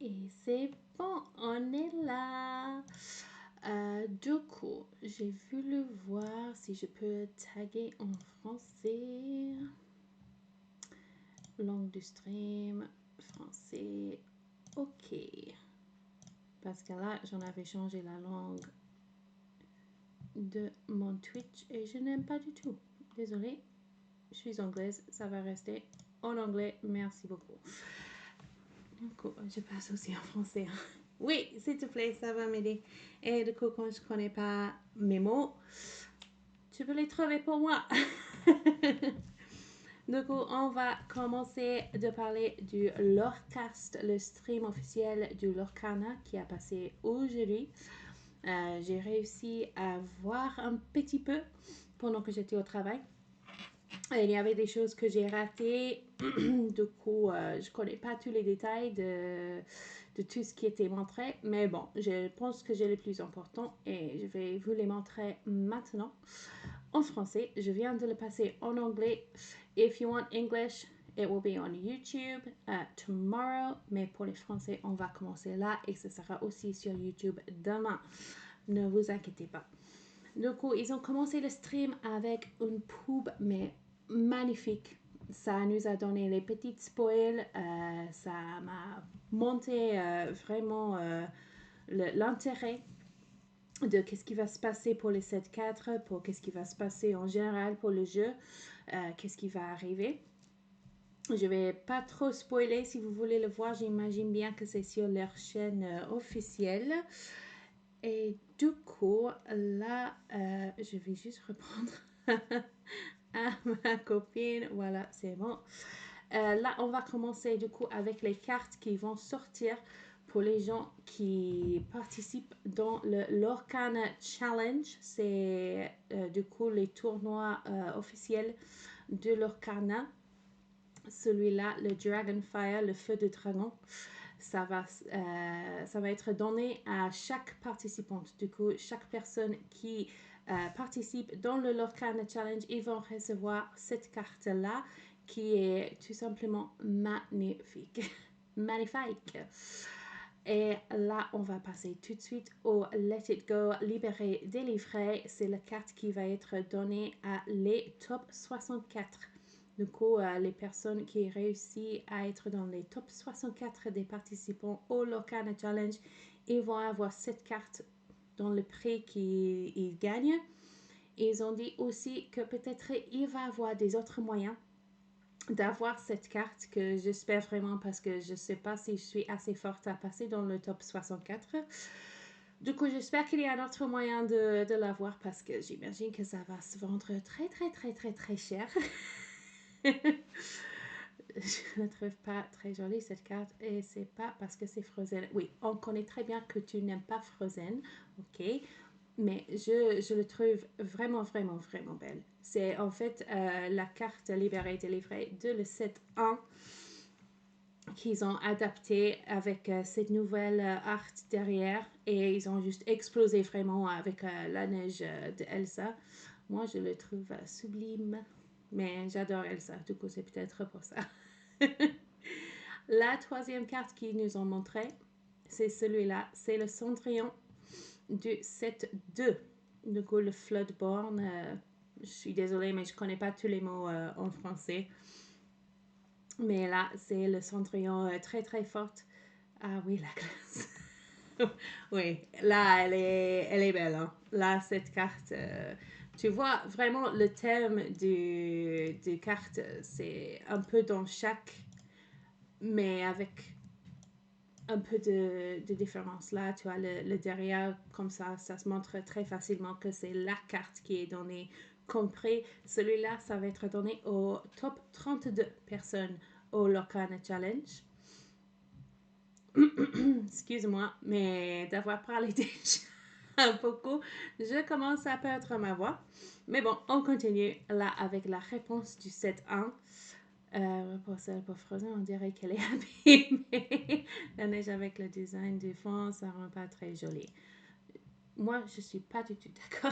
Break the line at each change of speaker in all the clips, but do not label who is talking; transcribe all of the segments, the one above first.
Et c'est bon, on est là. Du coup, j'ai voulu voir si je peux taguer en français. Langue du stream, français. Ok. Parce que là, j'en avais changé la langue de mon Twitch et je n'aime pas du tout. Désolée, je suis anglaise, ça va rester en anglais. Merci beaucoup. Du coup, je passe aussi en français. Oui, s'il te plaît, ça va m'aider. Et du coup, quand je ne connais pas mes mots, tu peux les trouver pour moi. Du coup, on va commencer de parler du Lorecast, le stream officiel du Lorcana qui a passé aujourd'hui. J'ai réussi à voir un petit peu pendant que j'étais au travail. Il y avait des choses que j'ai ratées. Du coup, je ne connais pas tous les détails de tout ce qui était montré. Mais bon, je pense que j'ai les plus importants et je vais vous les montrer maintenant en français. Je viens de le passer en anglais. If you want English, it will be on YouTube tomorrow. Mais pour les français, on va commencer là et ce sera aussi sur YouTube demain. Ne vous inquiétez pas. Du coup, ils ont commencé le stream avec une pub, mais magnifique. Ça nous a donné les petites spoils. Ça m'a monté vraiment l'intérêt de qu'est-ce qui va se passer pour les 7-4, pour qu'est-ce qui va se passer en général pour le jeu, qu'est-ce qui va arriver. Je vais pas trop spoiler. Si vous voulez le voir, j'imagine bien que c'est sur leur chaîne officielle. Et du coup, là, je vais juste reprendre à ma copine. Voilà, c'est bon. Là, on va commencer du coup avec les cartes qui vont sortir pour les gens qui participent dans le Lorcana Challenge. C'est du coup les tournois officiels de Lorcana. Celui-là, le Dragonfire, le feu de dragon. Ça va être donné à chaque participante. Du coup, chaque personne qui participe dans le Lorcana Challenge, ils vont recevoir cette carte-là qui est tout simplement magnifique. Magnifique. Et là, on va passer tout de suite au Let It Go, libéré, délivré. C'est la carte qui va être donnée à les top 64. Du coup, les personnes qui réussissent à être dans les top 64 des participants au Lorcana Challenge, ils vont avoir cette carte dans le prix qu'ils gagnent. Ils ont dit aussi que peut-être il va avoir des autres moyens d'avoir cette carte que j'espère vraiment parce que je ne sais pas si je suis assez forte à passer dans le top 64. Du coup, j'espère qu'il y a un autre moyen de l'avoir parce que j'imagine que ça va se vendre très très très très très cher. Je ne trouve pas très jolie cette carte et c'est pas parce que c'est Frozen. Oui, on connaît très bien que tu n'aimes pas Frozen, ok, mais je le trouve vraiment, vraiment, vraiment belle. C'est en fait la carte libérée délivrée de le set 1 qu'ils ont adapté avec cette nouvelle art derrière et ils ont juste explosé vraiment avec la neige de Elsa. Moi, je le trouve sublime, mais j'adore Elsa, du coup, c'est peut-être pour ça. La troisième carte qu'ils nous ont montré, c'est celui-là, c'est le Cendrillon du set 2. Du coup, le Floodborn, je suis désolée, mais je ne connais pas tous les mots en français. Mais là, c'est le Cendrillon très très forte. Ah oui, la classe. Oui, là, elle est belle. Hein. Là, cette carte, tu vois vraiment le thème des cartes, c'est un peu dans chaque, mais avec un peu de différence. Là, tu as le derrière, comme ça se montre très facilement que c'est la carte qui est donnée compris. Celui-là, ça va être donné au top 32 personnes au Lorcana Challenge. Excuse-moi, mais d'avoir parlé déjà beaucoup, je commence à perdre ma voix. Mais bon, on continue là avec la réponse du set 1. Pour celle pour Frozen, on dirait qu'elle est abîmée. La neige avec le design du fond, ça rend pas très joli. Moi, je suis pas du tout d'accord.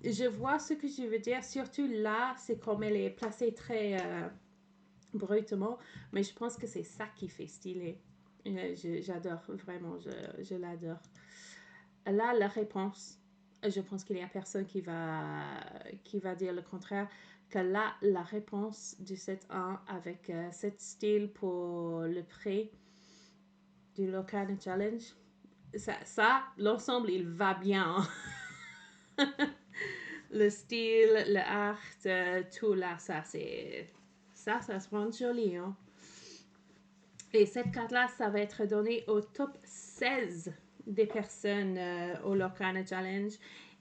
Je vois ce que je veux dire. Surtout là, c'est comme elle est placée très brutement, mais je pense que c'est ça qui fait stylé. J'adore, vraiment, je l'adore. Là, la réponse, je pense qu'il n'y a personne qui va dire le contraire, que là, la réponse du set 1 avec cette style pour le prix du Lorcana Challenge, ça l'ensemble, il va bien. Le style, le art, tout là, ça se rend joli. Hein. Et cette carte-là, ça va être donné au top 16 des personnes au Lorcana Challenge.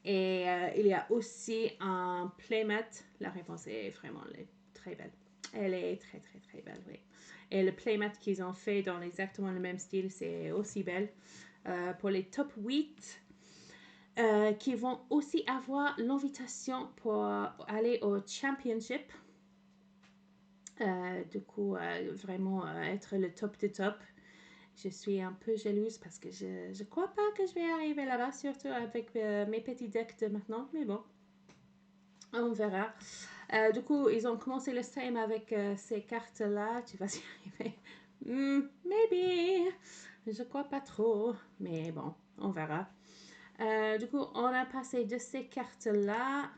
Et il y a aussi un playmat. La réponse est vraiment très belle. Elle est très, très, très belle, oui. Et le playmat qu'ils ont fait dans exactement le même style, c'est aussi belle. Pour les top 8, qui vont aussi avoir l'invitation pour aller au championship. Du coup, vraiment être le top de top. Je suis un peu jalouse parce que je crois pas que je vais arriver là-bas, surtout avec mes petits decks de maintenant. Mais bon, on verra. Du coup, ils ont commencé le stream avec ces cartes-là. Tu vas y arriver. Maybe. Je crois pas trop. Mais bon, on verra. Du coup, on a passé de ces cartes-là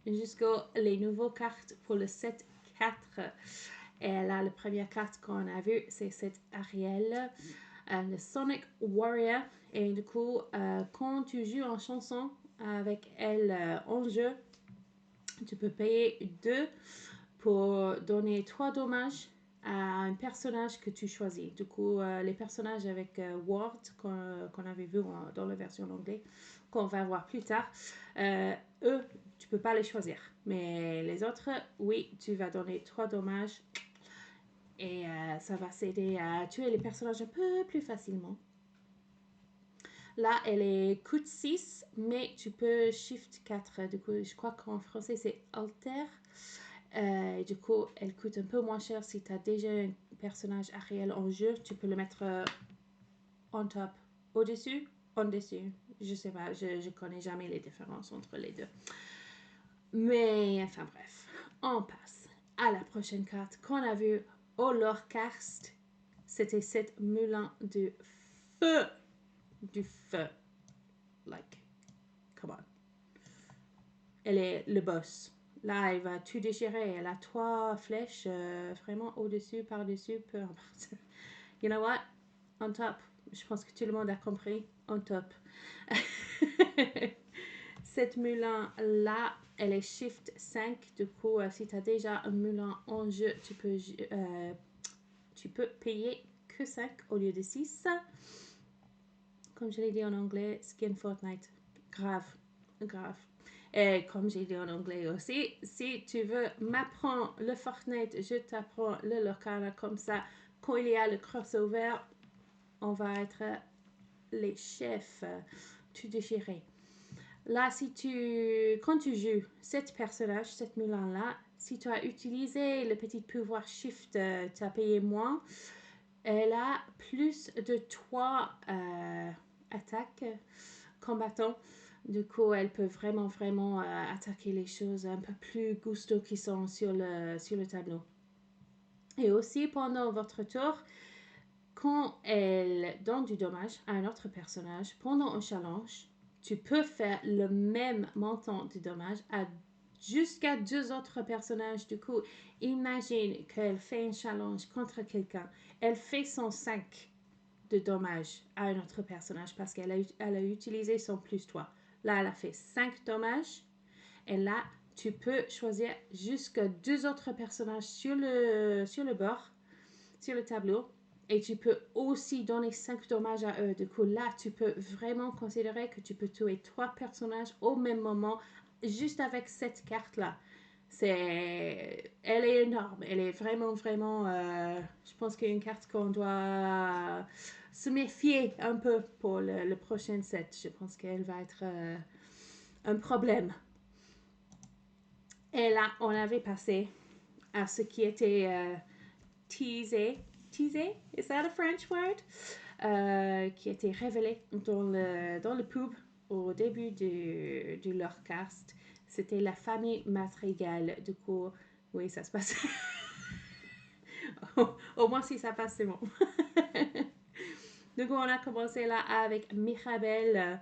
jusqu'aux les nouvelles cartes pour le set 4. Et là, la première carte qu'on a vue, c'est cette Ariel, le Sonic Warrior. Et du coup, quand tu joues en chanson avec elle en jeu, tu peux payer 2 pour donner 3 dommages à un personnage que tu choisis. Du coup, les personnages avec Ward qu'on avait vu dans la version anglaise, qu'on va voir plus tard, eux, tu peux pas les choisir. Mais les autres, oui, tu vas donner 3 dommages et ça va s'aider à tuer les personnages un peu plus facilement. Là, elle est coûte 6, mais tu peux shift 4. Du coup, je crois qu'en français, c'est alter. Du coup, elle coûte un peu moins cher si tu as déjà un personnage Ariel en jeu. Tu peux le mettre on top, au-dessus, en dessus. Je sais pas, je connais jamais les différences entre les deux. Mais enfin bref, on passe à la prochaine carte qu'on a vue au Lorecast. C'était cette Moulin du Feu. Du feu. Like, come on. Elle est le boss. Là, elle va tout déchirer. Elle a 3 flèches vraiment au-dessus, par-dessus, peu importe. You know what? On top. Je pense que tout le monde a compris. On top. Cette Moulin-là, elle est Shift 5. Du coup, si tu as déjà un Moulin en jeu, tu peux payer que 5 au lieu de 6. Comme je l'ai dit en anglais, skin Fortnite. Grave. Grave. Et comme j'ai dit en anglais aussi, si tu veux m'apprendre le Fortnite, je t'apprends le Lorcana comme ça. Quand il y a le crossover, on va être les chefs tout déchirés. Là, quand tu joues cet personnage, cette Mulan-là, si tu as utilisé le petit pouvoir Shift, tu as payé moins. Elle a plus de 3 attaques combattants. Du coup, elle peut vraiment, vraiment attaquer les choses un peu plus gusto qui sont sur le tableau. Et aussi, pendant votre tour, quand elle donne du dommage à un autre personnage pendant un challenge, tu peux faire le même montant de dommage à jusqu'à 2 autres personnages. Du coup, imagine qu'elle fait un challenge contre quelqu'un. Elle fait son 5 de dommages à un autre personnage parce qu'elle a utilisé son plus 3. Là, elle a fait 5 dommages. Et là, tu peux choisir jusqu'à 2 autres personnages sur le bord, sur le tableau. Et tu peux aussi donner 5 dommages à eux. Du coup, là, tu peux vraiment considérer que tu peux tuer 3 personnages au même moment, juste avec cette carte-là. Elle est énorme. Elle est vraiment, vraiment... je pense qu'il y a une carte qu'on doit se méfier un peu pour le prochain set. Je pense qu'elle va être un problème. Et là, on avait passé à ce qui était teasé. Teasé? Is that a French word? Qui était révélé dans le pub au début du Lorecast. C'était la famille Madrigal. Du coup, oui, ça se passe. Au moins, si ça passe, c'est bon. Du coup, on a commencé là avec Mirabelle.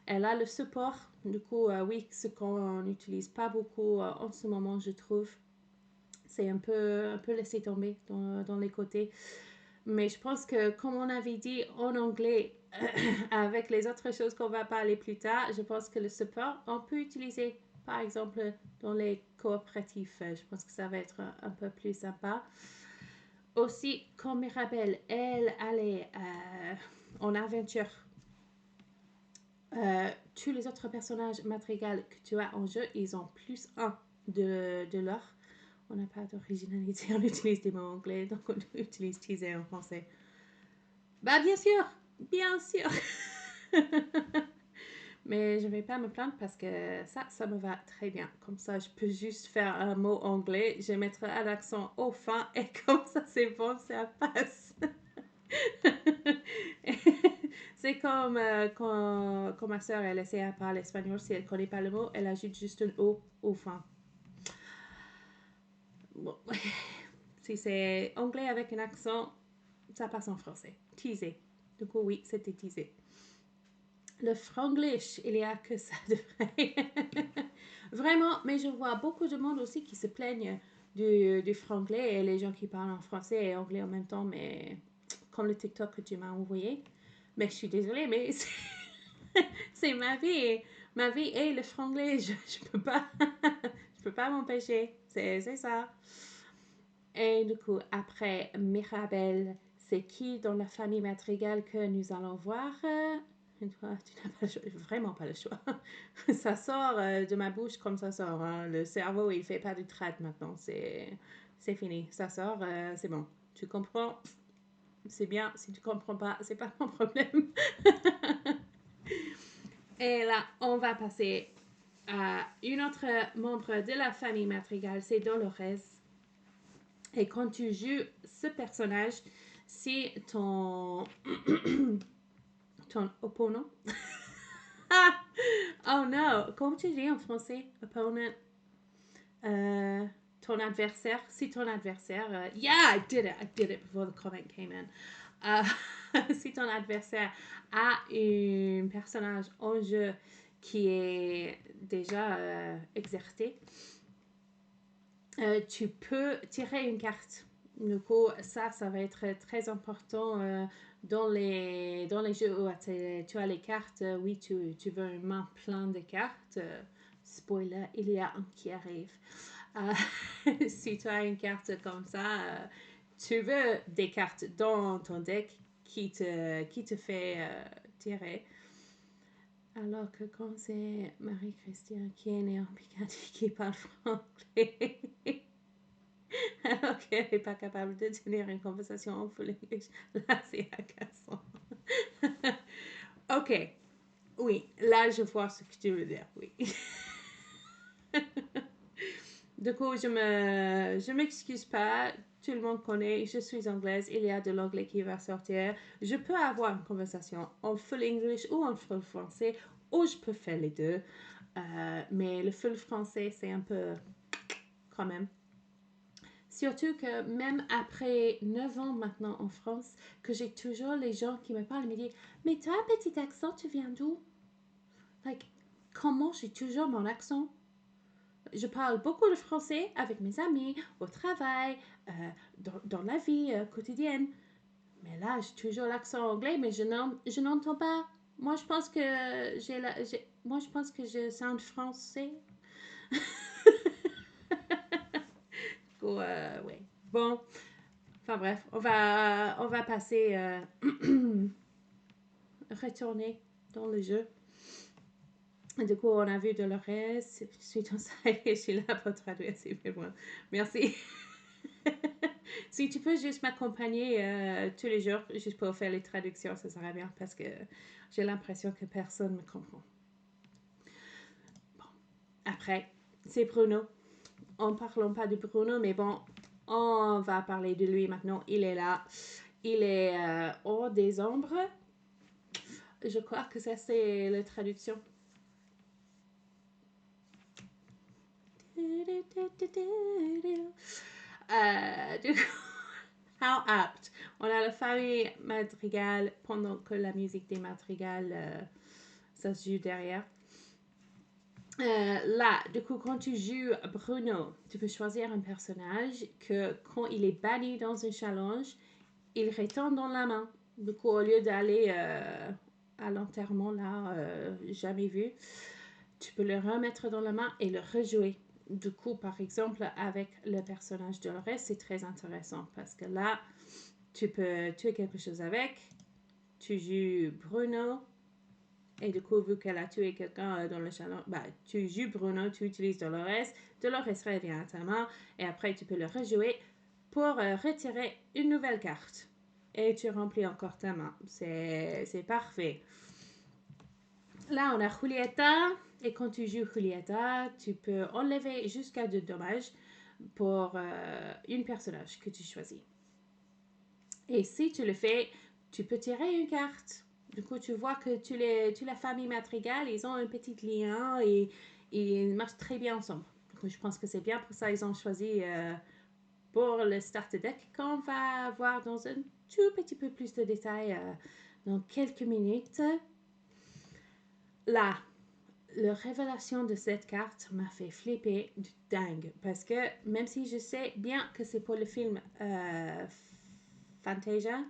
Elle a le support. Du coup, oui, ce qu'on n'utilise pas beaucoup en ce moment, je trouve. C'est un peu laissé tomber dans les côtés. Mais je pense que, comme on avait dit en anglais, avec les autres choses qu'on va parler plus tard, je pense que le support, on peut utiliser, par exemple, dans les coopératifs. Je pense que ça va être un peu plus sympa. Aussi, comme Mirabelle, elle allait en aventure. Tous les autres personnages madrigals que tu as en jeu, ils ont plus un de l'or. On n'a pas d'originalité, on utilise des mots anglais, donc on utilise teaser en français. Bah bien sûr, bien sûr. Mais je vais pas me plaindre parce que ça me va très bien. Comme ça, je peux juste faire un mot anglais, je mettrai un accent au fin et comme ça, c'est bon, ça passe. C'est comme quand ma soeur, elle essaie à parler espagnol, si elle connaît pas le mot, elle ajoute juste un O au fin. Bon. Si c'est anglais avec un accent, ça passe en français. Teasé. Du coup, oui, c'était teasé. Le franglish, il y a que ça de vrai. Vraiment, mais je vois beaucoup de monde aussi qui se plaignent du franglais et les gens qui parlent en français et anglais en même temps, mais comme le TikTok que tu m'as envoyé. Mais je suis désolée, mais c'est ma vie. Ma vie est le franglais. Je peux pas, je peux pas m'empêcher. C'est ça. Et du coup, après Mirabelle, c'est qui dans la famille madrigale que nous allons voir? Toi, tu n'as pas vraiment pas le choix. Ça sort de ma bouche comme ça sort. Hein. Le cerveau, il fait pas du trad maintenant. C'est fini. Ça sort, c'est bon. Tu comprends? C'est bien. Si tu comprends pas, c'est pas mon problème. Et là, on va passer à une autre membre de la famille madrigale, c'est Dolores. Et quand tu joues ce personnage, si ton opponent. Oh no! Comment tu dis en français? Opponent. Ton adversaire. Si ton adversaire. Yeah, I did it. I did it before the comment came in. Si ton adversaire a un personnage en jeu qui est déjà exercé, tu peux tirer une carte. Du coup, ça va être très important dans les jeux où tu as les cartes. Oui, tu veux une main pleine de cartes. Spoiler, il y a un qui arrive. Si tu as une carte comme ça, tu veux des cartes dans ton deck qui te fait tirer. Alors que quand c'est Marie-Christiane qui est née en Picardie qui parle français, alors qu'elle n'est pas capable de tenir une conversation en full English, là c'est agaçant. Ok, oui, là je vois ce que tu veux dire, oui. Du coup, je m'excuse pas. Tout le monde connaît, je suis anglaise, il y a de l'anglais qui va sortir. Je peux avoir une conversation en full English ou en full français, ou je peux faire les deux. Mais le full français, c'est un peu quand même. Surtout que même après 9 ans maintenant en France, que j'ai toujours les gens qui me parlent et me disent « Mais tu as un petit accent, tu viens d'où? » Like, comment j'ai toujours mon accent? Je parle beaucoup de français avec mes amis, au travail, dans la vie quotidienne. Mais là, j'ai toujours l'accent anglais, mais je n'entends pas. Moi, je pense que moi, je pense que je sound français. Ouais. Bon, enfin bref, on va passer, retourner dans le jeu. Du coup, on a vu Dolores. Je suis dans ça et je suis là pour traduire, c'est bien. Merci. Si tu peux juste m'accompagner tous les jours, juste pour faire les traductions, ça serait bien parce que j'ai l'impression que personne me comprend. Bon. Après, c'est Bruno. En parlant pas de Bruno, mais bon, on va parler de lui maintenant. Il est là. Il est hors des ombres. Je crois que ça, c'est la traduction. Du coup, How apt. On a la famille Madrigal pendant que la musique des Madrigal, ça se joue derrière. Là, du coup, quand tu joues Bruno, tu peux choisir un personnage que quand il est banni dans un challenge, il retombe dans la main. Du coup, au lieu d'aller à l'enterrement, là, jamais vu, tu peux le remettre dans la main et le rejouer. Du coup, par exemple, avec le personnage de Dolores, c'est très intéressant parce que là, tu peux tuer quelque chose avec. Tu joues Bruno. Et du coup, vu qu'elle a tué quelqu'un dans le challenge, bah, tu joues Bruno, tu utilises Dolores. Dolores revient à ta main. Et après, tu peux le rejouer pour retirer une nouvelle carte. Et tu remplis encore ta main. C'est parfait. Là, on a Julieta. Et quand tu joues Julieta, tu peux enlever jusqu'à 2 dommages pour une personnage que tu choisis. Et si tu le fais, tu peux tirer une carte. Du coup, tu vois que tu la famille Madrigal, ils ont un petit lien et ils marchent très bien ensemble. Donc, je pense que c'est bien pour ça qu'ils ont choisi pour le starter deck qu'on va voir dans un tout petit peu plus de détails dans quelques minutes. Là, la révélation de cette carte m'a fait flipper du dingue parce que même si je sais bien que c'est pour le film Fantasia,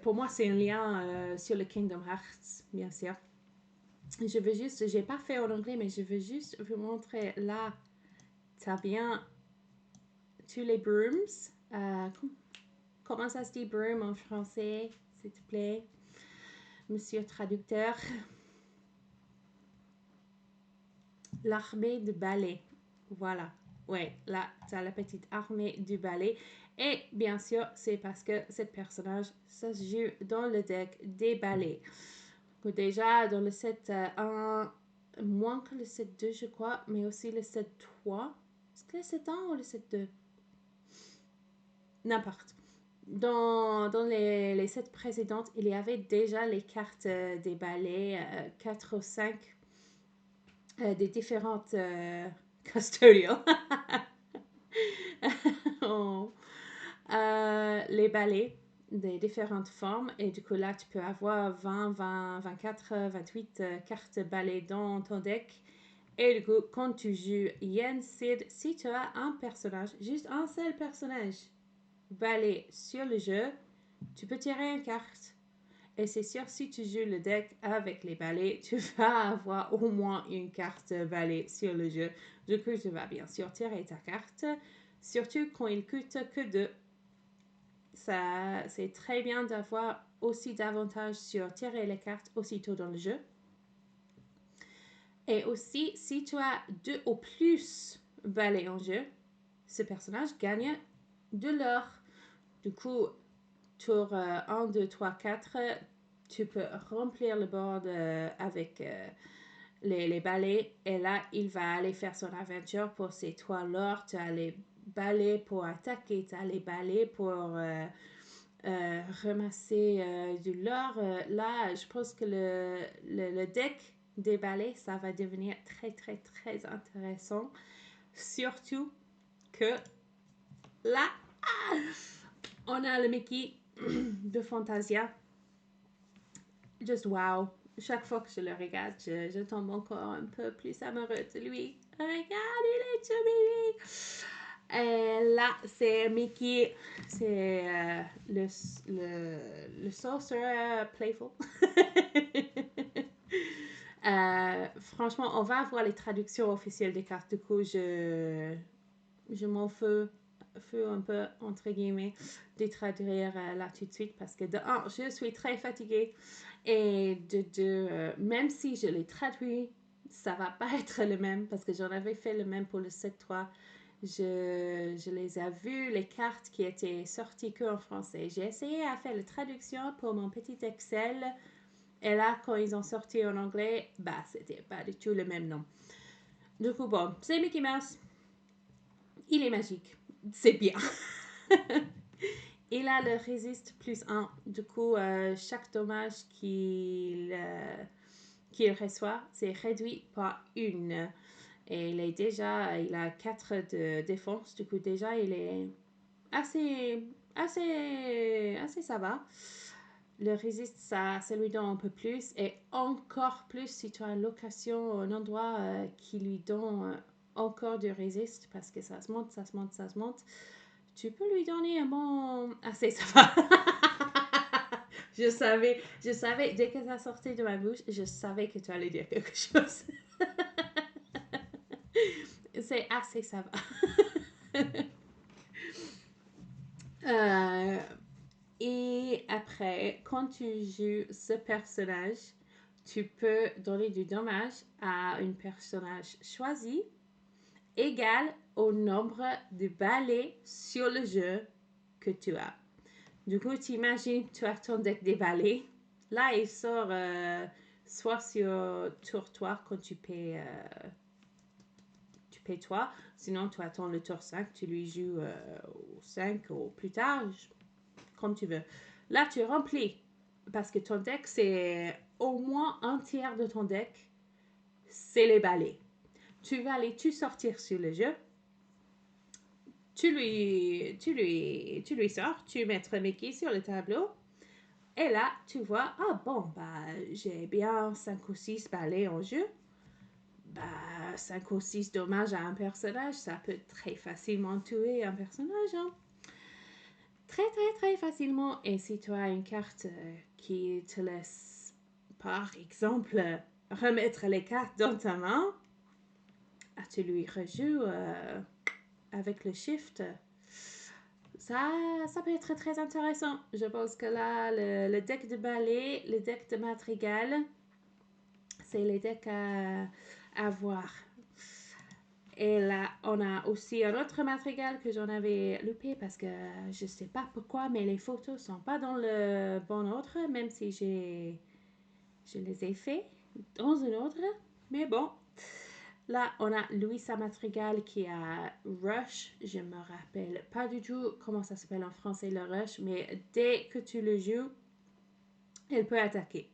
pour moi c'est un lien sur le Kingdom Hearts, bien sûr. Je veux juste, j'ai pas fait en anglais, mais je veux juste vous montrer là. T'as bien tous les brooms. Comment ça se dit broom en français, s'il te plaît, monsieur traducteur? L'armée de balai. Voilà. Ouais, là, tu as la petite armée du balai. Et bien sûr, c'est parce que cette personnage, ça se joue dans le deck des balais. Donc déjà, dans le set 1, moins que le set 2, je crois, mais aussi le set 3. Est-ce que le set 1 ou le set 2? N'importe. Dans les sets précédentes, il y avait déjà les cartes des balais 4 ou 5 des différentes custodial. Oh. Les balais des différentes formes et du coup là tu peux avoir 20, 20, 24, 28 cartes balais dans ton deck et du coup quand tu joues Yen Sid, si tu as un personnage, juste un seul personnage balai sur le jeu, tu peux tirer une carte. Et c'est sûr, si tu joues le deck avec les balais, tu vas avoir au moins une carte balai sur le jeu. Du coup, tu vas bien sûr tirer ta carte, surtout quand il coûte que 2. Ça, c'est très bien d'avoir aussi d'avantages sur tirer les cartes aussitôt dans le jeu. Et aussi, si tu as 2 ou plus balais en jeu, ce personnage gagne de l'or. Du coup, tour 1, 2, 3, 4, tu peux remplir le board avec les balais. Et là, il va aller faire son aventure pour ses 3 lords. Tu as les balais pour attaquer, tu as les balais pour ramasser du lore. Là, je pense que le deck des balais, ça va devenir très, très, très intéressant. Surtout que là, on a le Mickey de Fantasia. Just wow. Chaque fois que je le regarde, je tombe encore un peu plus amoureuse de lui. Regarde, il est tout mignon. Et là, c'est Mickey, c'est le Sorcerer Playful. Franchement, on va avoir les traductions officielles des cartes. Du coup, je m'en fous un peu, entre guillemets, de traduire là tout de suite parce que de un, je suis très fatiguée et de deux, même si je les traduis, ça va pas être le même parce que j'en avais fait le même pour le 7-3. Je les ai vus, les cartes qui étaient sorties qu'en français. J'ai essayé à faire la traduction pour mon petit Excel et là, quand ils ont sorti en anglais, bah, c'était pas du tout le même nom. Du coup, bon, c'est Mickey Mouse. Il est magique. C'est bien. Il a le résiste +1. Du coup, chaque dommage qu'il reçoit, c'est réduit par 1. Et il a 4 de défense. Du coup, déjà, il est assez ça va. Le résiste, ça lui donne un peu plus. Et encore plus si tu as une location, un endroit qui lui donne encore du résiste. Parce que ça se monte, ça se monte, ça se monte. Tu peux lui donner un bon... Assez ça va. Je savais, dès que ça sortait de ma bouche, je savais que tu allais dire quelque chose. C'est assez ça va. Euh, et après, quand tu joues ce personnage, tu peux donner du dommage à un personnage choisi égal au nombre de balais sur le jeu que tu as. Du coup, tu imagines, tu as ton deck des balais. Là, il sort soit sur tour 3 quand tu payes toi. Sinon, tu attends le tour 5, tu lui joues au 5 ou plus tard, comme tu veux. Là, tu remplis parce que ton deck, c'est au moins un tiers de ton deck, c'est les balais. Tu vas aller tu sortir sur le jeu. Tu lui sors, tu mets Mickey sur le tableau. Et là, tu vois, ah bon, bah, j'ai bien 5 ou 6 balais en jeu. Bah, 5 ou 6 dommages à un personnage, ça peut très facilement tuer un personnage. Hein. Très, très, très facilement. Et si tu as une carte qui te laisse, par exemple, remettre les cartes dans ta main, tu lui rejoues avec le shift. Ça peut être très intéressant. Je pense que là, le deck de balai, le deck de madrigal, c'est les decks à voir. Et là, on a aussi un autre madrigal que j'en avais loupé parce que je ne sais pas pourquoi, mais les photos ne sont pas dans le bon ordre, même si je les ai fait dans un ordre. Mais bon, là, on a Louisa Madrigal qui a Rush. Je me rappelle pas du tout comment ça s'appelle en français le Rush, mais dès que tu le joues, elle peut attaquer.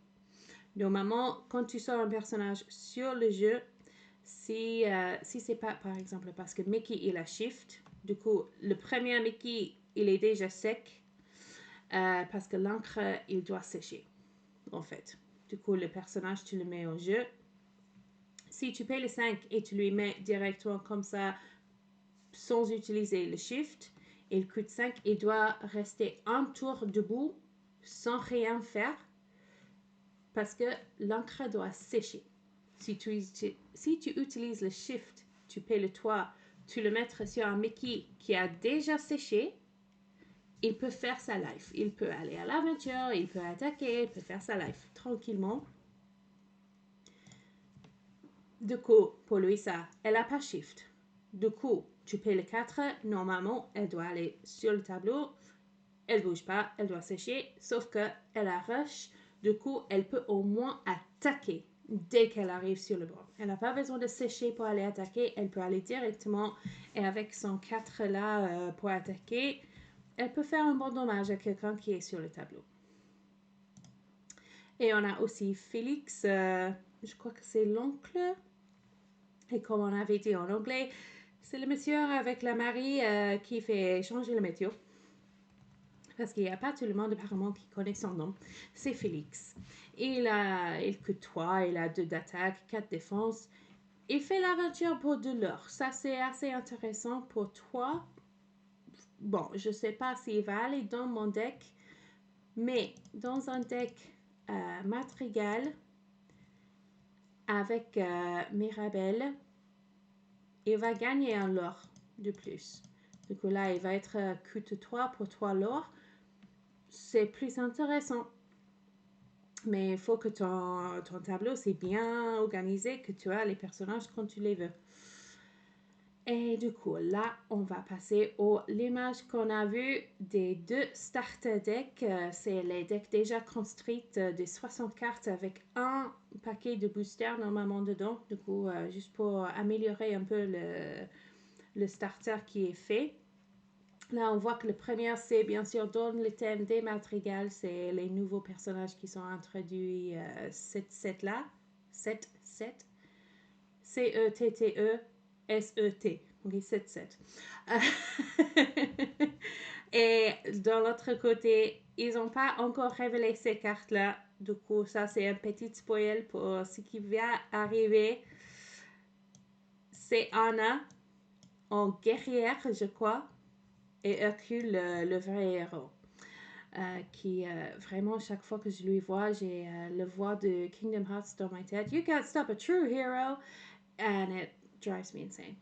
Normalement, quand tu sors un personnage sur le jeu, si c'est pas, par exemple, parce que Mickey, il a Shift, du coup, le premier Mickey, il est déjà sec, parce que l'encre, il doit sécher, en fait. Du coup, le personnage, tu le mets au jeu. Si tu payes le 5 et tu lui mets directement comme ça, sans utiliser le Shift, il coûte 5, il doit rester un tour debout, sans rien faire, parce que l'encre doit sécher. Si tu utilises le Shift, tu payes le toit, tu le mets sur un Mickey qui a déjà séché, il peut faire sa life. Il peut aller à l'aventure, il peut attaquer, il peut faire sa life tranquillement. Du coup, pour Louisa, elle n'a pas Shift. Du coup, tu payes le 4, normalement, elle doit aller sur le tableau. Elle ne bouge pas, elle doit sécher, sauf qu'elle a Rush. Du coup, elle peut au moins attaquer dès qu'elle arrive sur le bord. Elle n'a pas besoin de sécher pour aller attaquer, elle peut aller directement et avec son 4 là pour attaquer, elle peut faire un bon dommage à quelqu'un qui est sur le tableau. Et on a aussi Félix, je crois que c'est l'oncle. Et comme on avait dit en anglais, c'est le monsieur avec la Marie qui fait changer le météo. Parce qu'il n'y a pas tout le monde apparemment qui connaît son nom. C'est Félix. Il coûte 3, il a 2 d'attaque, 4 défense. Il fait l'aventure pour de l'or. Ça, c'est assez intéressant pour toi. Bon, je ne sais pas s'il va aller dans mon deck, mais dans un deck Madrigal avec Mirabelle, il va gagner un lore de plus. Du coup, là, il va être coûte 3 pour 3 lore. C'est plus intéressant. Mais il faut que ton tableau, c'est bien organisé, que tu as les personnages quand tu les veux. Et du coup, là, on va passer aux l'image qu'on a vue des 2 starter decks. C'est les decks déjà construites des 60 cartes avec un paquet de boosters normalement dedans. Du coup, juste pour améliorer un peu le starter qui est fait. Là, on voit que le premier, c'est bien sûr dans le thème des madrigals, c'est les nouveaux personnages qui sont introduits cette set-là. C-E-T-T-E-S-E-T. Ok, 7-7. Et de l'autre côté, ils n'ont pas encore révélé ces cartes-là. Du coup, ça, c'est un petit spoil pour ce qui va arriver. C'est Anna en guerrière, je crois, et Hercule, le vrai héros. Qui vraiment, chaque fois que je lui vois, j'ai le voix de Kingdom Hearts dans ma tête. You can't stop a true hero. And it drives me insane.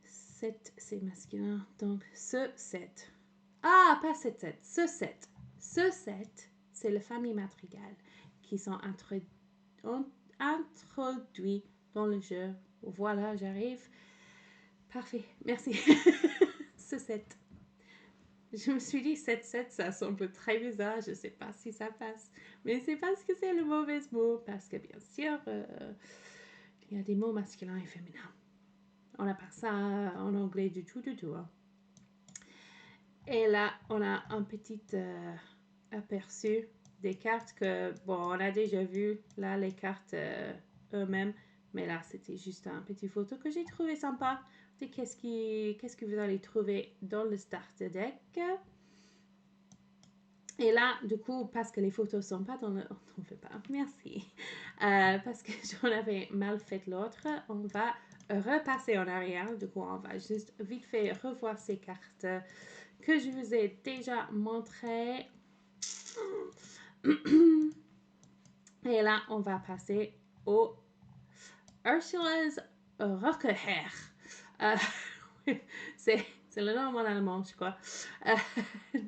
7, c'est masculin. Donc, ce 7. Ah, pas 7-7. Ce 7. Ce 7, c'est la famille Madrigal qui sont introduits dans le jeu. Voilà, j'arrive. Parfait, merci. Ce 7. Je me suis dit 7-7, ça semble très bizarre, je ne sais pas si ça passe. Mais c'est parce que c'est le mauvais mot, parce que bien sûr, il y a des mots masculins et féminins. On n'a pas ça en anglais du tout, du tout. Hein. Et là, on a un petit aperçu des cartes que, bon, on a déjà vu, là, les cartes eux-mêmes. Mais là, c'était juste un petit photo que j'ai trouvé sympa. Qu'est-ce que vous allez trouver dans le starter deck. Et là, du coup, parce que les photos sont pas dans le... On ne fait pas, merci. Parce que j'en avais mal fait l'autre, on va repasser en arrière. Du coup, on va juste vite fait revoir ces cartes que je vous ai déjà montrées. Et là, on va passer au Ursula's Rockehair. C'est le nom en allemand, je crois.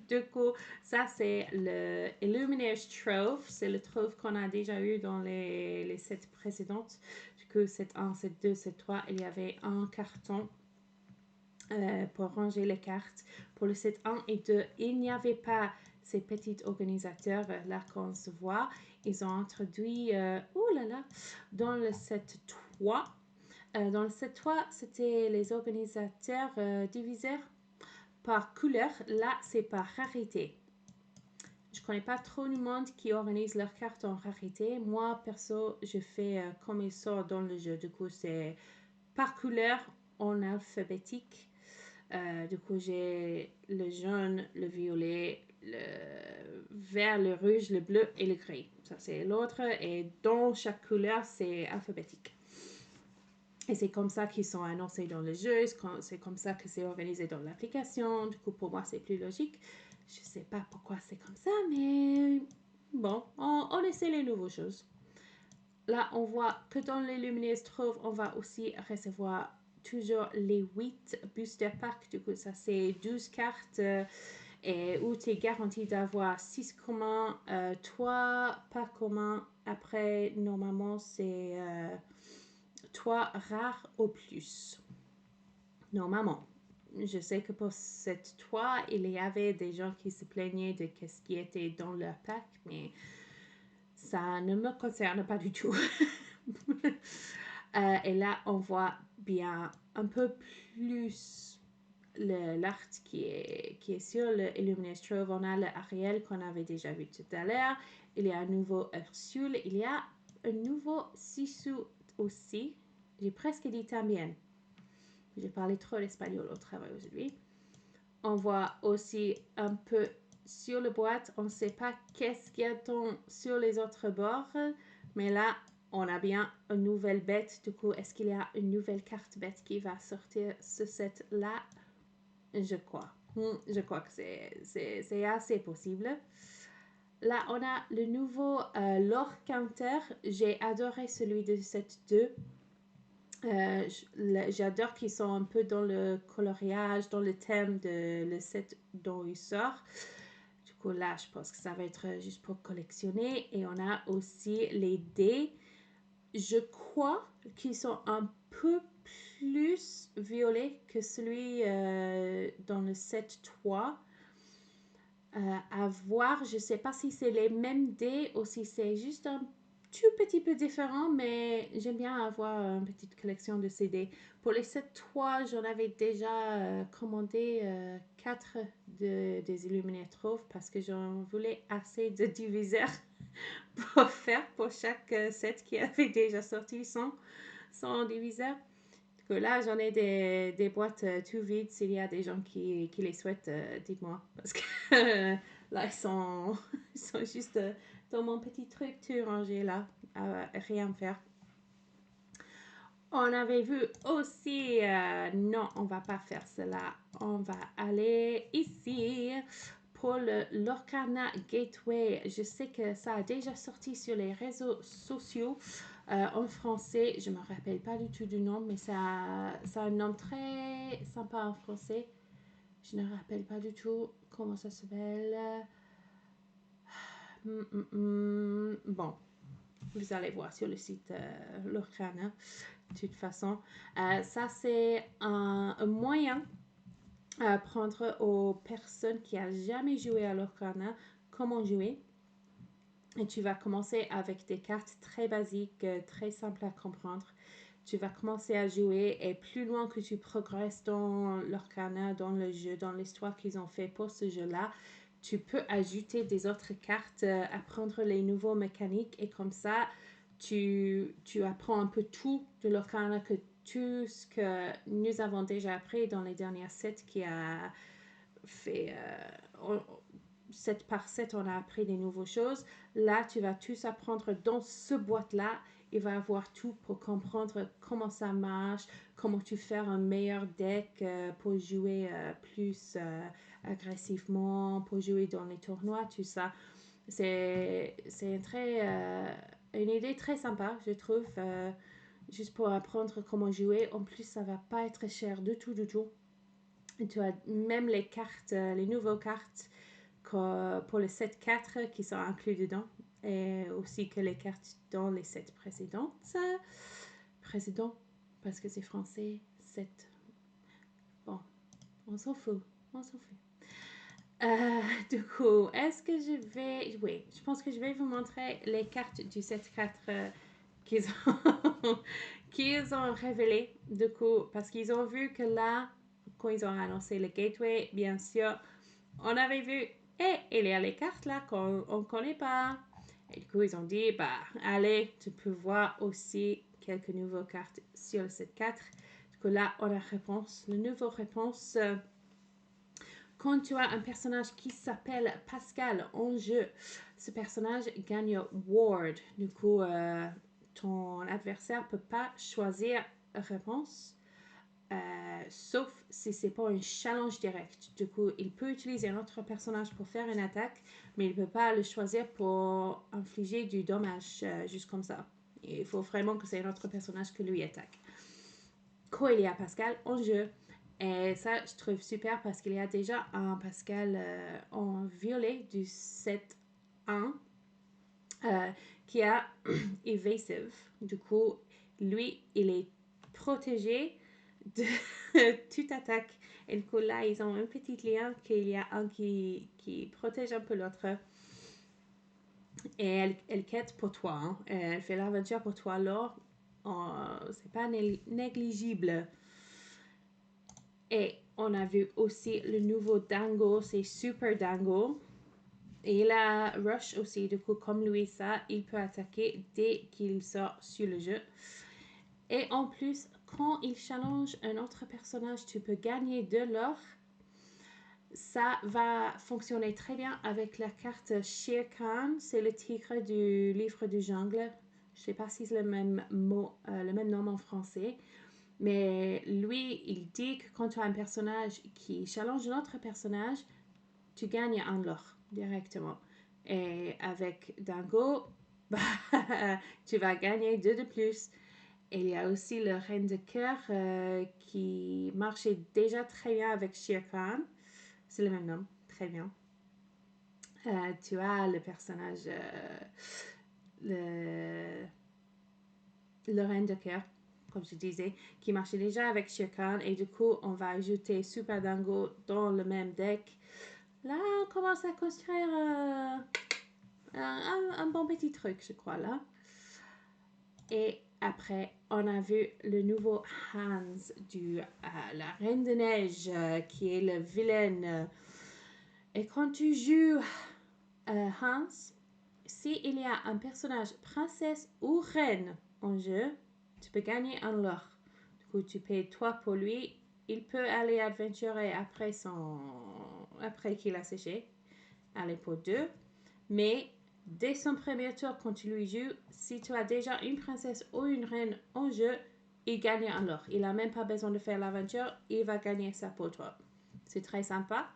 Du coup, ça, c'est le Illuminator's Trove. C'est le trove qu'on a déjà eu dans les sets précédentes. Du coup, set 1, set 2, set 3, il y avait un carton pour ranger les cartes. Pour le set 1 et 2, il n'y avait pas ces petits organisateurs là qu'on se voit. Ils ont introduit, dans le set 3. Dans le set 3, c'était les organisateurs diviseurs par couleur. Là, c'est par rarité. Je ne connais pas trop de monde qui organise leurs cartes en rarité. Moi, perso, je fais comme il sort dans le jeu. Du coup, c'est par couleur en alphabétique. Du coup, j'ai le jaune, le violet, le vert, le rouge, le bleu et le gris. Ça, c'est l'autre. Et dans chaque couleur, c'est alphabétique. Et c'est comme ça qu'ils sont annoncés dans le jeu. C'est comme ça que c'est organisé dans l'application. Du coup, pour moi, c'est plus logique. Je ne sais pas pourquoi c'est comme ça, mais bon, on essaie les nouvelles choses. Là, on voit que dans les Luminous Trove, on va aussi recevoir toujours les 8 booster packs. Du coup, ça, c'est 12 cartes et où tu es garanti d'avoir 6 communs, 3 pas communs. Après, normalement, c'est 3 rares au plus. Normalement. Je sais que pour cette 3, il y avait des gens qui se plaignaient de ce qui était dans leur pack, mais ça ne me concerne pas du tout. Et là, on voit bien un peu plus l'art qui est sur le Illuminator's Trove. On a le Ariel qu'on avait déjà vu tout à l'heure. Il y a un nouveau Ursule. Il y a un nouveau Sisu aussi. J'ai presque dit También. J'ai parlé trop l'espagnol au travail aujourd'hui. On voit aussi un peu sur la boîte. On ne sait pas qu'est-ce qu'il y a sur les autres bords. Mais là, on a bien une nouvelle bête. Du coup, est-ce qu'il y a une nouvelle carte bête qui va sortir ce set-là? Je crois. Je crois que c'est assez possible. Là, on a le nouveau Lore Counter. J'ai adoré celui de set 2. J'adore qu'ils sont un peu dans le coloriage, dans le thème de le set dont il sort. Du coup, là, je pense que ça va être juste pour collectionner. Et on a aussi les dés. Je crois qu'ils sont un peu plus violets que celui dans le set 3. À voir, je ne sais pas si c'est les mêmes dés ou si c'est juste un tout petit peu différent, mais j'aime bien avoir une petite collection de ces dés. Pour les 7-3, j'en avais déjà commandé 4 des Illuminatrove parce que j'en voulais assez de diviseurs pour faire pour chaque set qui avait déjà sorti son diviseur. Du coup, là, j'en ai des boîtes tout vides. S'il y a des gens qui les souhaitent, dites-moi. Parce que là, ils sont juste dans mon petit truc tout rangé là, à rien faire. On avait vu aussi, non, on va pas faire cela. On va aller ici pour le Lorcana Gateway. Je sais que ça a déjà sorti sur les réseaux sociaux en français. Je me rappelle pas du tout du nom, mais ça a un nom très sympa en français. Je ne me rappelle pas du tout comment ça s'appelle. Bon, vous allez voir sur le site Lorcana. De toute façon, ça c'est un moyen à apprendre aux personnes qui n'ont jamais joué à l'Orcana comment jouer. Et tu vas commencer avec des cartes très basiques, très simples à comprendre. Tu vas commencer à jouer et plus loin que tu progresses dans l'Orcana, dans le jeu, dans l'histoire qu'ils ont fait pour ce jeu-là, tu peux ajouter des autres cartes, apprendre les nouveaux mécaniques et comme ça, tu apprends un peu tout de l'Orcana, que tout ce que nous avons déjà appris dans les dernières sets qui a fait 7 par 7, on a appris des nouvelles choses. Là, tu vas tous apprendre dans ce boîte-là. Il va avoir tout pour comprendre comment ça marche, comment tu fais un meilleur deck pour jouer plus agressivement, pour jouer dans les tournois, tout ça. C'est une idée très sympa, je trouve, juste pour apprendre comment jouer. En plus, ça va pas être cher du tout, du tout. Et tu as même les cartes, les nouvelles cartes pour le set 4 qui sont inclus dedans. Et aussi que les cartes dans les sets précédentes. Précédent, parce que c'est français, set. Bon, on s'en fout. On s'en fout. Du coup, est-ce que je vais... Oui, je pense que je vais vous montrer les cartes du set 4 qu'ils ont... qu'ils ont révélées. Du coup, parce qu'ils ont vu que là, quand ils ont annoncé le gateway, bien sûr, on avait vu, et il y a les cartes là qu'on ne connaît pas. Et du coup, ils ont dit, bah, allez, tu peux voir aussi quelques nouvelles cartes sur le set 4. Du coup, là, on a réponse. La nouvelle réponse, quand tu as un personnage qui s'appelle Pascal en jeu, ce personnage gagne Ward. Du coup, ton adversaire ne peut pas choisir réponse. Sauf si c'est pas un challenge direct. Du coup, il peut utiliser un autre personnage pour faire une attaque, mais il ne peut pas le choisir pour infliger du dommage, juste comme ça. Il faut vraiment que c'est un autre personnage que lui attaque. Quand il y a Pascal en jeu, et ça, je trouve super parce qu'il y a déjà un Pascal en violet du set 1 qui a Evasive. Du coup, lui, il est protégé de toute attaque. Et du coup, là, ils ont un petit lien qu'il y a un qui protège un peu l'autre. Et elle quête pour toi. Hein. Elle fait l'aventure pour toi. Alors, c'est pas négligible. Et on a vu aussi le nouveau Dango. C'est Super Dango. Et il a Rush aussi. Du coup, comme lui, ça, il peut attaquer dès qu'il sort sur le jeu. Et en plus, quand il challenge un autre personnage, tu peux gagner de l'or. Ça va fonctionner très bien avec la carte Shere Khan. C'est le tigre du livre du jungle. Je ne sais pas si c'est le même mot, le même nom en français. Mais lui, il dit que quand tu as un personnage qui challenge un autre personnage, tu gagnes un or directement. Et avec Dango, tu vas gagner 2 de plus. Et il y a aussi le Reine de cœur qui marchait déjà très bien avec Shere Khan. C'est le même nom, très bien. Tu as le personnage, le Reine de cœur, comme je disais, qui marchait déjà avec Shere Khan. Et du coup, on va ajouter Super Dango dans le même deck. Là, on commence à construire un bon petit truc, je crois, là. Et après, on a vu le nouveau Hans de la Reine de Neige, qui est le vilain. Et quand tu joues Hans, s'il y a un personnage princesse ou reine en jeu, tu peux gagner un l'or. Du coup, tu payes 3 pour lui. Il peut aller aventurer après qu'il a séché. Aller pour 2. Mais dès son premier tour, quand tu lui joues, si tu as déjà une princesse ou une reine en jeu, il gagne un l'or. Il n'a même pas besoin de faire l'aventure. Il va gagner ça pour toi. C'est très sympa.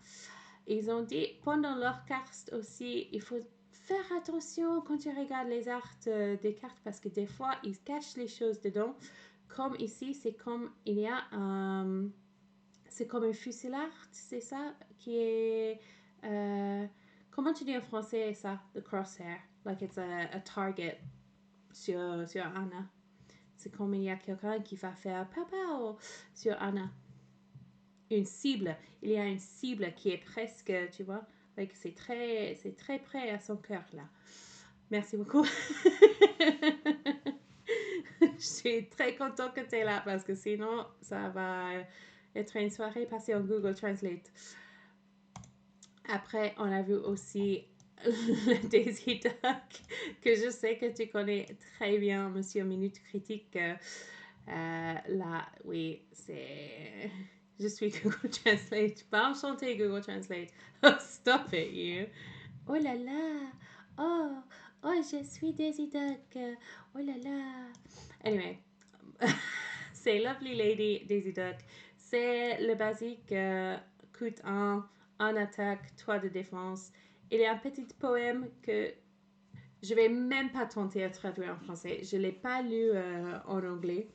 Ils ont dit pendant leur carte aussi, il faut faire attention quand tu regardes les arts des cartes parce que des fois, ils cachent les choses dedans. Comme ici, c'est comme il y a c'est comme un fusillard, c'est ça qui est comment tu dis en français ça, the crosshair, like it's a target sur Anna. C'est comme il y a quelqu'un qui va faire papa sur Anna. Une cible. Il y a une cible qui est presque, tu vois, like c'est très près à son cœur là. Merci beaucoup. Je suis très contente que tu es là parce que sinon, ça va être une soirée passée en Google Translate. Après, on a vu aussi le Daisy Duck, que je sais que tu connais très bien, Monsieur Minute Critique. Là, oui, c'est... Je suis Google Translate. Pas enchanté Google Translate. Oh, stop it, you. Oh là là. Oh, oh, je suis Daisy Duck. Oh là là. Anyway, c'est Lovely Lady Daisy Duck. C'est le basique coûte 1 en attaque, 3 de défense. Il y a un petit poème que je vais même pas tenter à traduire en français. Je ne l'ai pas lu en anglais.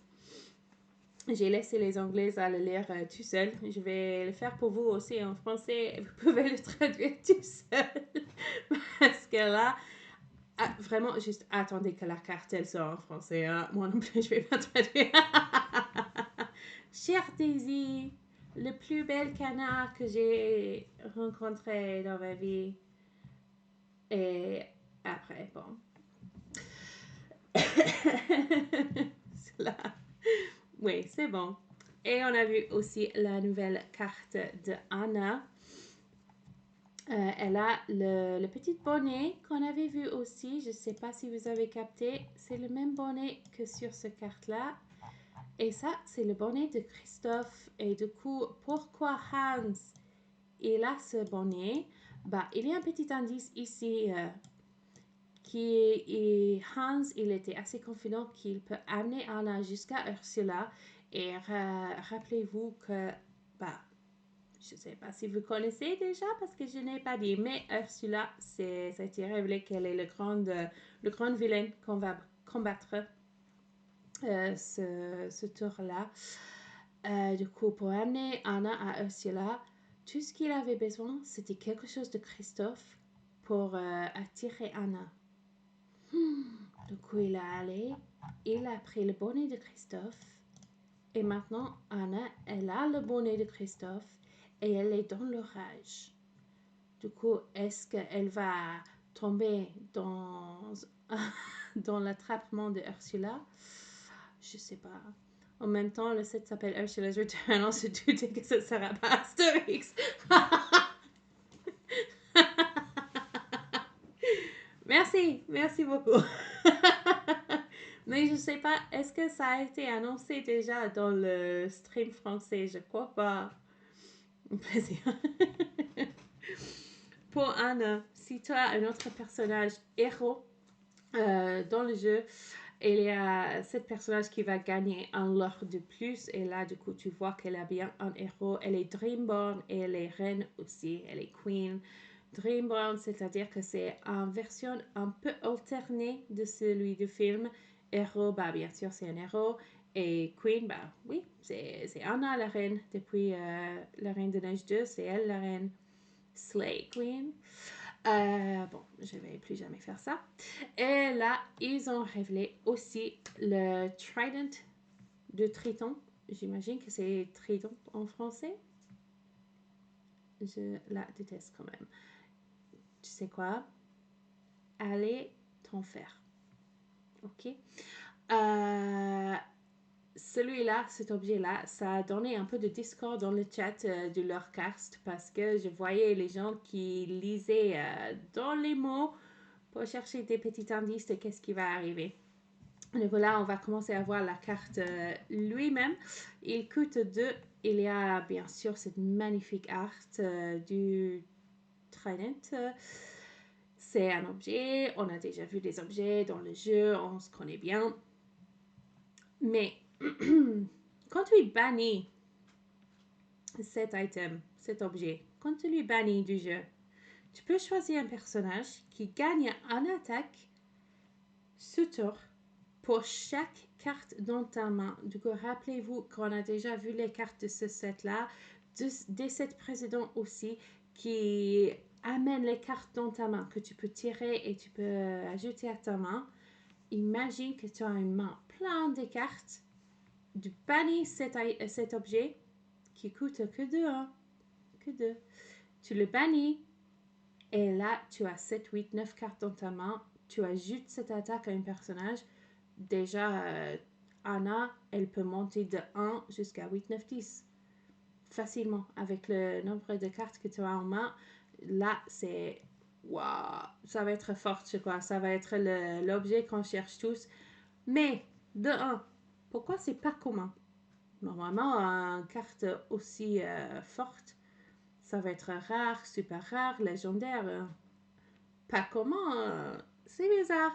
J'ai laissé les Anglais à le lire tout seul. Je vais le faire pour vous aussi en français. Vous pouvez le traduire tout seul. Parce que là, vraiment, juste attendez que la carte elle sort en français. Hein. Moi non plus, je vais pas traduire. Cher Daisy, le plus bel canard que j'ai rencontré dans ma vie. Et après, bon. Cela. Oui, c'est bon. Et on a vu aussi la nouvelle carte de Anna. Elle a le petit bonnet qu'on avait vu aussi. Je ne sais pas si vous avez capté. C'est le même bonnet que sur cette carte-là. Et ça, c'est le bonnet de Christophe. Et du coup, pourquoi Hans, il a ce bonnet? Bah, il y a un petit indice ici Hans, il était assez confident qu'il peut amener Anna jusqu'à Ursula. Et rappelez-vous que, bah, je ne sais pas si vous connaissez déjà parce que je n'ai pas dit, mais Ursula, ça a été révélé qu'elle est le grand vilain qu'on va combattre ce tour-là. Du coup, pour amener Anna à Ursula, tout ce qu'il avait besoin, c'était quelque chose de Christophe pour attirer Anna. Du coup, il a pris le bonnet de Christophe. Et maintenant, Anna, elle a le bonnet de Christophe et elle est dans l'orage. Du coup, est-ce qu'elle va tomber dans l'attrapement de Ursula? Je sais pas. En même temps, le set s'appelle Ursula's Return. On se doutait que ce ne sera pas Astérix. Merci beaucoup. Mais je sais pas, est-ce que ça a été annoncé déjà dans le stream français? Je crois pas. Un plaisir. Pour Anna, si tu as un autre personnage héros dans le jeu, il y a ce personnage qui va gagner un lore de plus. Et là, du coup, tu vois qu'elle a bien un héros. Elle est Dreamborn et elle est reine aussi. Elle est queen. Dreamborn, c'est-à-dire que c'est une version un peu alternée de celui du film. Héros, bah, bien sûr, c'est un héros. Et Queen, bah oui, c'est Anna la reine. Depuis la Reine de Neige 2, c'est elle la reine. Slay Queen. Bon, je vais plus jamais faire ça. Et là, ils ont révélé aussi le Trident de Triton. J'imagine que c'est Triton en français. Je la déteste quand même. Tu sais quoi? Allez t'en faire. Ok? Celui-là, cet objet-là, ça a donné un peu de discord dans le chat de leur cast parce que je voyais les gens qui lisaient dans les mots pour chercher des petits indices de qu'est-ce qui va arriver. Donc là, on va commencer à voir la carte lui-même. Il coûte 2. Il y a bien sûr cette magnifique art du Trident. C'est un objet. On a déjà vu des objets dans le jeu. On se connaît bien. Mais quand tu bannis cet item, cet objet, quand tu lui bannis du jeu, tu peux choisir un personnage qui gagne en attaque ce tour pour chaque carte dans ta main. Du coup, rappelez-vous qu'on a déjà vu les cartes de ce set-là, des sets précédents aussi, qui amènent les cartes dans ta main, que tu peux tirer et tu peux ajouter à ta main. Imagine que tu as une main pleine de cartes, tu bannis cet objet qui coûte que 2, hein, que 2. Tu le bannis et là, tu as 7, 8, 9 cartes dans ta main. Tu ajoutes cette attaque à un personnage. Déjà, Anna, elle peut monter de 1 jusqu'à 8, 9, 10. Facilement, avec le nombre de cartes que tu as en main. Là, c'est... Waouh, ça va être fort, je crois. Ça va être l'objet qu'on cherche tous. Mais, de 1, pourquoi c'est pas commun? Normalement, une carte aussi forte, ça va être rare, super rare, légendaire. Pas commun, c'est bizarre.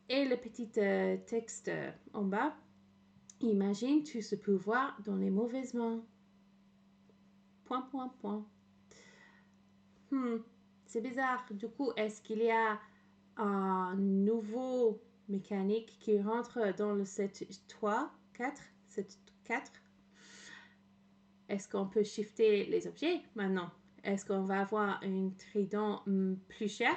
Et le petit texte en bas, imagine tout ce pouvoir dans les mauvaises mains. Point, point, point. C'est bizarre. Du coup, est-ce qu'il y a un nouveau mécanique qui rentre dans le set 3, 4, set 4? Est-ce qu'on peut shifter les objets maintenant? Est-ce qu'on va avoir un trident plus cher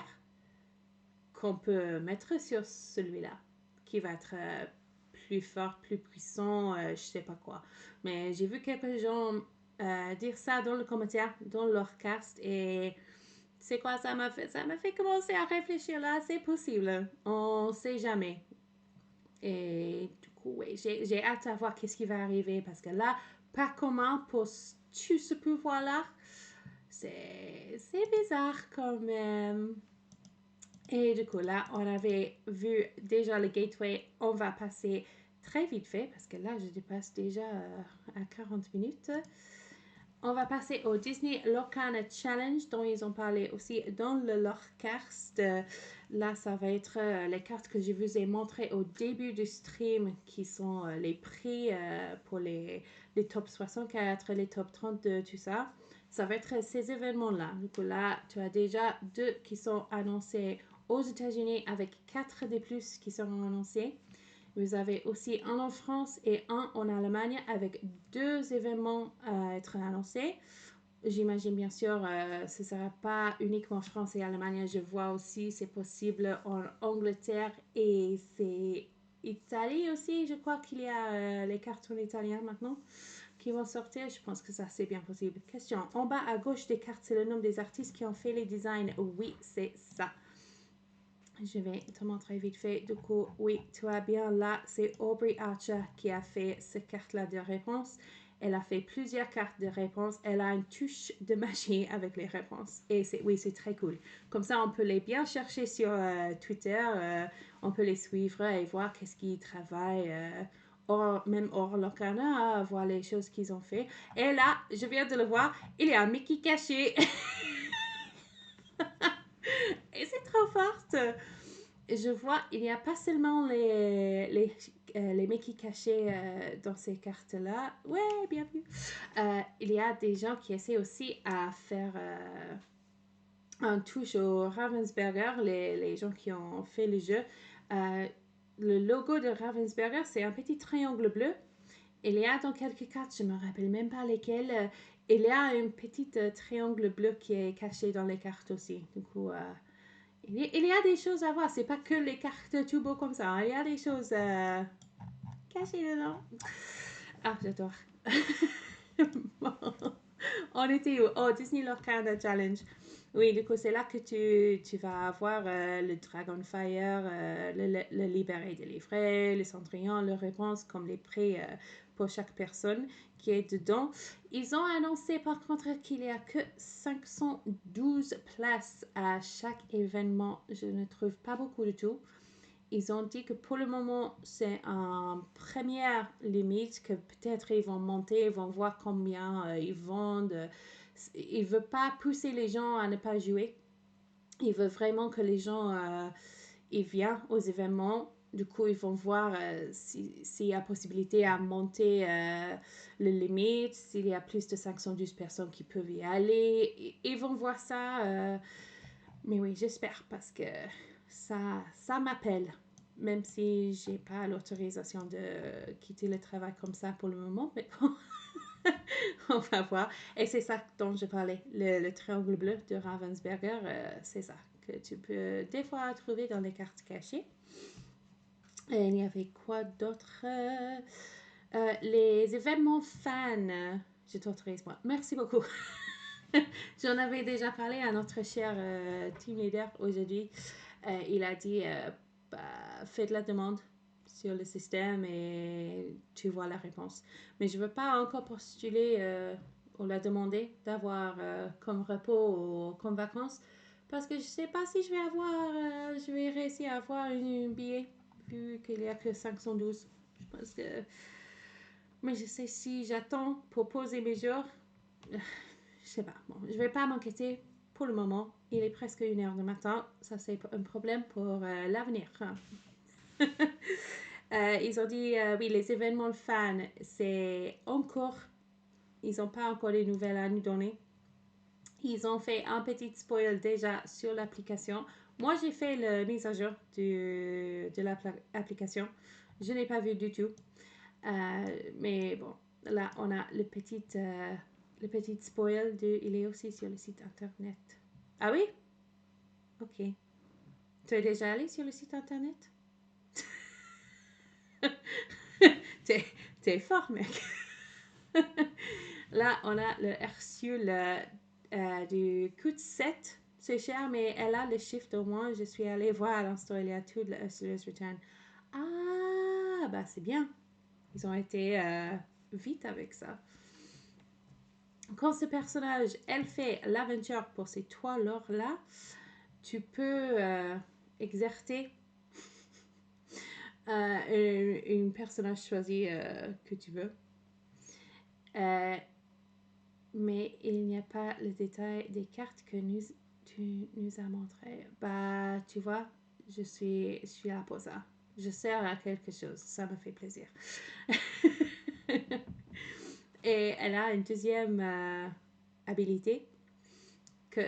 qu'on peut mettre sur celui-là, qui va être plus fort, plus puissant, je sais pas quoi. Mais j'ai vu quelques gens dire ça dans le commentaire, dans leur cast, et c'est quoi ça m'a fait? Ça m'a fait commencer à réfléchir là, c'est possible, on sait jamais. Et du coup, oui, j'ai hâte à voir qu'est-ce qui va arriver, parce que là, pas comment pour tout ce pouvoir-là, c'est bizarre quand même. Et du coup, là, on avait vu déjà le gateway. On va passer très vite fait parce que là, je dépasse déjà à 40 minutes. On va passer au Disney Lorcana Challenge dont ils ont parlé aussi dans le Lorcast. Là, ça va être les cartes que je vous ai montrées au début du stream qui sont les prix pour les top 64, les top 32, tout ça. Ça va être ces événements-là. Du coup, là, tu as déjà 2 qui sont annoncés aux États-Unis avec 4 des plus qui seront annoncés. Vous avez aussi un en France et un en Allemagne avec 2 événements à être annoncés. J'imagine bien sûr ce ne sera pas uniquement France et Allemagne. Je vois aussi c'est possible en Angleterre et c'est Italie aussi. Je crois qu'il y a les cartes en italien maintenant qui vont sortir. Je pense que ça c'est bien possible. Question. En bas à gauche des cartes, c'est le nom des artistes qui ont fait les designs. Oui, c'est ça. Je vais te montrer vite fait. Du coup, oui, tu vois bien là, c'est Aubrey Archer qui a fait cette carte-là de réponse. Elle a fait plusieurs cartes de réponse. Elle a une touche de magie avec les réponses. Et oui, c'est très cool. Comme ça, on peut les bien chercher sur Twitter. On peut les suivre et voir qu'est-ce qu'ils travaillent. Même hors Lorcana, voir les choses qu'ils ont fait. Et là, je viens de le voir, il y a un Mickey caché. Et c'est trop forte. Je vois, il n'y a pas seulement les Mickey cachés dans ces cartes-là. Ouais, bien vu. Il y a des gens qui essaient aussi à faire un touche au Ravensburger, les gens qui ont fait le jeu. Le logo de Ravensburger, c'est un petit triangle bleu. Il y a dans quelques cartes, je ne me rappelle même pas lesquelles, il y a un petit triangle bleu qui est caché dans les cartes aussi. Du coup, il y a des choses à voir. C'est pas que les cartes tout beau comme ça. Il y a des choses cachées dedans. Ah, j'adore. Bon. On était au Disney Lorcana Challenge. Oui, du coup, c'est là que tu vas avoir le Dragonfire, le Libéré délivré, le Cendrillon, le Réponse, comme les prix pour chaque personne qui est dedans. Ils ont annoncé par contre qu'il n'y a que 512 places à chaque événement. Je ne trouve pas beaucoup du tout. ils ont dit que pour le moment, c'est une première limite, que peut-être ils vont monter, ils vont voir combien ils vendent. Ils ne veulent pas pousser les gens à ne pas jouer. Ils veulent vraiment que les gens ils viennent aux événements. Du coup, ils vont voir s'il y a possibilité à monter le limite, s'il y a plus de 512 personnes qui peuvent y aller. Ils vont voir ça. Mais oui, j'espère parce que ça m'appelle. Même si j'ai pas l'autorisation de quitter le travail comme ça pour le moment. Mais bon, on va voir. Et c'est ça dont je parlais. Le triangle bleu de Ravensburger, c'est ça que tu peux des fois trouver dans les cartes cachées. Et il y avait quoi d'autre? Les événements fans. Je t'autorise, moi. Merci beaucoup. J'en avais déjà parlé à notre cher team leader aujourd'hui. Il a dit faites la demande sur le système et tu vois la réponse. Mais je ne veux pas encore postuler ou la demander d'avoir comme repos ou comme vacances parce que je ne sais pas si je vais réussir à avoir un billet vu qu'il n'y a que 512. Je pense que. Mais je sais si j'attends pour poser mes jours. Je sais pas. Bon, je vais pas m'inquiéter pour le moment. Il est presque 1h du matin. Ça, c'est un problème pour l'avenir. Ils ont dit, oui, les événements fans, c'est encore. Ils n'ont pas encore les nouvelles à nous donner. Ils ont fait un petit spoil déjà sur l'application. Moi, j'ai fait la mise à jour de l'application. Je n'ai pas vu du tout. Mais bon, là, on a le petit spoil il est aussi sur le site internet. Ah oui? Ok. Tu es déjà allé sur le site internet? T'es fort, mec. Là, on a le reçu du coût de 7. C'est cher, mais elle a le chiffre au moins. Je suis allée voir à l'instant, il y a tout le Ursula's Return. Ah, bah c'est bien. Ils ont été vite avec ça. Quand ce personnage, elle fait l'aventure pour ces trois lores-là, tu peux exercer un personnage choisi que tu veux. Mais il n'y a pas le détail des cartes que tu nous as montrées. Bah, tu vois, je suis là pour ça. Je sers à quelque chose. Ça me fait plaisir. Et elle a une deuxième habilité que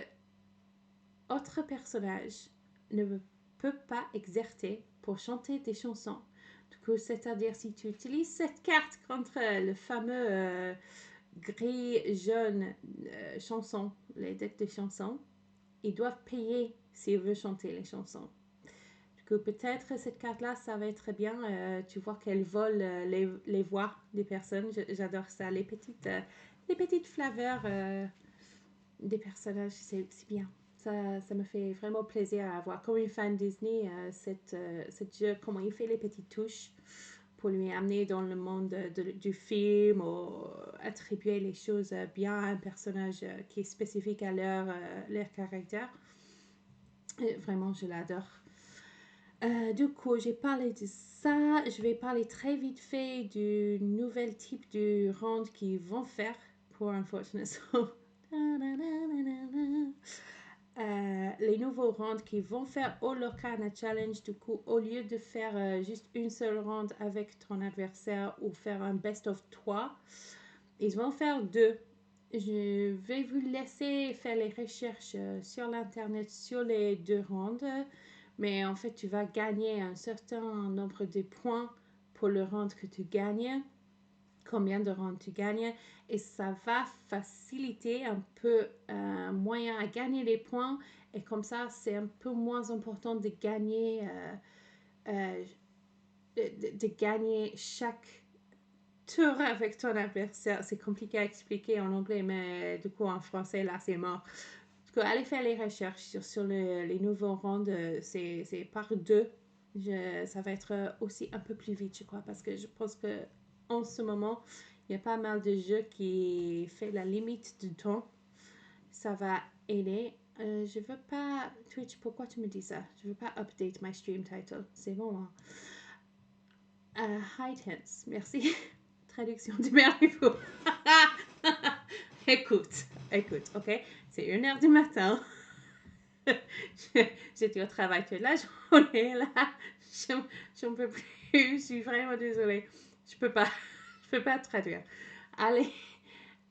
autre personnage ne peut pas exercer pour chanter des chansons. Du coup, c'est-à-dire si tu utilises cette carte contre le fameux gris jaune chanson, les decks de chansons, ils doivent payer s'ils veulent chanter les chansons. Du coup, peut-être cette carte-là, ça va être bien. Tu vois qu'elle vole les voix des personnes. J'adore ça. Les petites flaveurs des personnages, c'est bien. Ça me fait vraiment plaisir à voir. Comme une fan Disney, cette jeu, comment il fait les petites touches pour lui amener dans le monde du film ou attribuer les choses bien à un personnage qui est spécifique à leur caractère. Vraiment, je l'adore. Du coup, j'ai parlé de ça. Je vais parler très vite fait du nouvel type de round qu'ils vont faire pour Unfortunate Soul. Les nouveaux rounds qu'ils vont faire au Lorcana Challenge. Du coup, au lieu de faire juste une seule round avec ton adversaire ou faire un best of 3, ils vont faire 2. Je vais vous laisser faire les recherches sur l'internet sur les 2 rounds. Mais en fait, tu vas gagner un certain nombre de points pour le round que tu gagnes. Combien de rounds tu gagnes. Et ça va faciliter un peu moyen à gagner les points. Et comme ça, c'est un peu moins important de gagner, de gagner chaque tour avec ton adversaire. C'est compliqué à expliquer en anglais, mais du coup, en français, là, c'est mort. Du coup, allez faire les recherches sur les nouveaux rounds. C'est par 2. Ça va être aussi un peu plus vite, je crois, parce que je pense que en ce moment, il y a pas mal de jeux qui fait la limite du temps. Ça va aider. Je veux pas... Twitch, pourquoi tu me dis ça? Je veux pas update my stream title. C'est bon, hein? High tense, merci. Traduction du Merlifou. écoute, ok? C'est 1h du matin. J'étais au travail toute la journée, là. Je ne peux plus. Je suis vraiment désolée. Je peux pas traduire.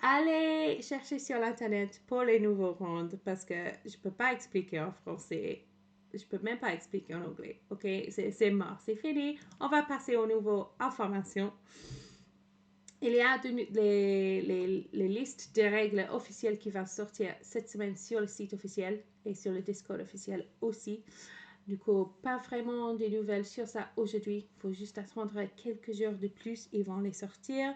Allez chercher sur l'internet pour les nouveaux rondes parce que je peux pas expliquer en français. Je peux même pas expliquer en anglais. Ok, c'est mort, c'est fini. On va passer aux nouvelles informations. Il y a les listes de règles officielles qui vont sortir cette semaine sur le site officiel et sur le Discord officiel aussi. Du coup, pas vraiment de nouvelles sur ça aujourd'hui. Il faut juste attendre quelques jours de plus. Ils vont les sortir.